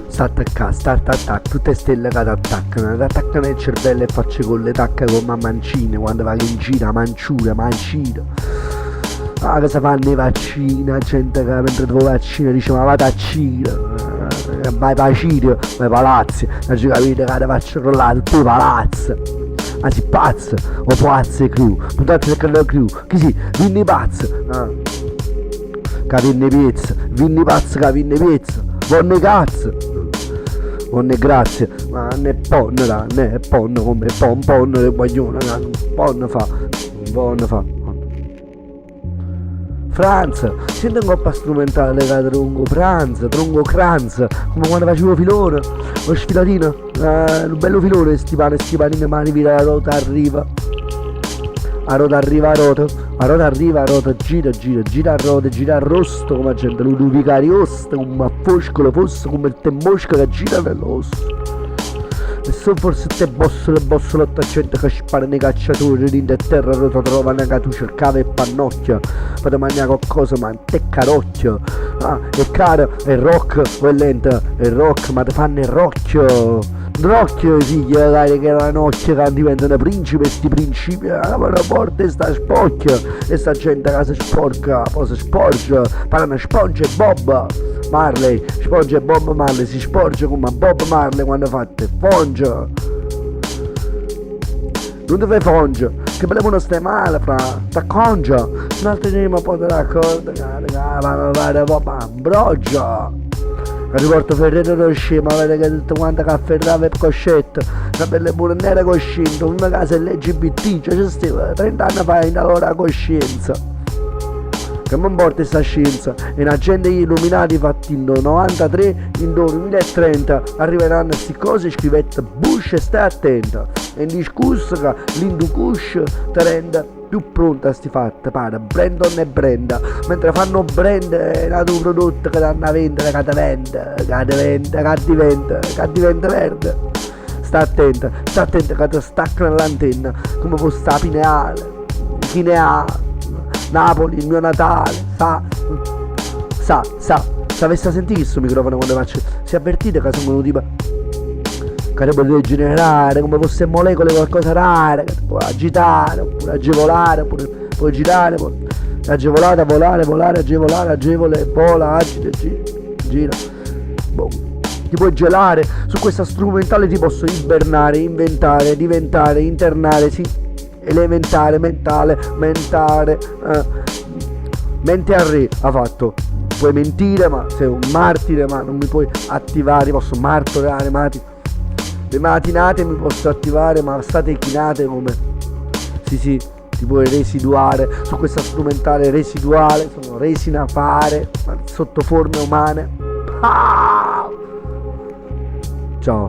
Sta attaccando, start attack, tutte stelle che ti attaccano il cervello e faccio con le tacche come a mancine quando vai in giro, a manciura, mancino. Ah, cosa fanno i vaccini? La gente che mentre tu vaccina dice ma vado a Cina, vai a Cina, vai a palazzi, non ci capite che ti faccio rollare tutti i palazzi. Anzi pazzo, o pazzo e crew, puntate che la crew, chi si? Vinni pazzo, che vinni pizza, vinni pazzo che vinni pizza, buone cazzo, buone grazie, ma ne ponna, come pon, le guaglione, pon fa. Franz, senti un coppa strumentale legato tronco Franz, tronco Kranz, come quando facevo filone, lo sfilatino, un bello filone, stipanino, mani vira la rota arriva, a rota arriva, gira a rota, gira a rosto come la gente, lo vicari osto, come a foscolo, fosse come il te mosca che gira nell'osso. E sono forse te le bossolotte a gente che spara nei cacciatori, rinde a terra, rota trova che tu cercavi e pannocchia, per mangiare qualcosa ma te carocchio, è caro, è rock, o è lenta, è rock, ma ti fanno il rocchio, i figli dai che la notte che diventano principi, sti principi, aprono porte e sta spocchia, e sta gente che si sporca, poi si sporge, parlano sponge e Bob Marley, sponge e Bob Marley, si sporge come a Bob Marley quando fate fonge. Non ti fai fonge, che per non stai male, fra, t'accongia, un altro giorno poi te racconto, che broggia. Che riporto Ferrero Rocher, ma vede che tutto quanto che afferrava e coscetta, una bella pure nera coscienza, una casa LGBT, cioè c'è stava 30 anni fa in allora coscienza. Che mi importa sta scienza, e una gente illuminati fatti in 93, in 2030 arriveranno a queste cose, scrivete Bush e stai attenta, e indiscusso che l'Indukush ti rende più pronta a sti fatti, pare Brandon e Brenda, mentre fanno brand è un altro prodotto che danno a vendere, che diventa verde. Sta attenta che ti staccano l'antenna, come fosse la pineale, Napoli, il mio Natale, se avesse sentito questo microfono quando faccio, si avvertite che sono tipo che potete generare come fosse molecole qualcosa rara, che può agitare, oppure agevolare, oppure puoi girare, agevolata, volare, agevole, vola, agita, gira. Boh. Ti puoi gelare, su questa strumentale ti posso ibernare, inventare, diventare, internare, sì. Elementare, mentale, mente a re ha fatto. Puoi mentire ma sei un martire, ma non mi puoi attivare, ti posso martorare, le matinate mi posso attivare, ma state chinate come. Sì, ti puoi residuare su questa strumentale residuale, sono resina fare, ma sotto forme umane. Ciao.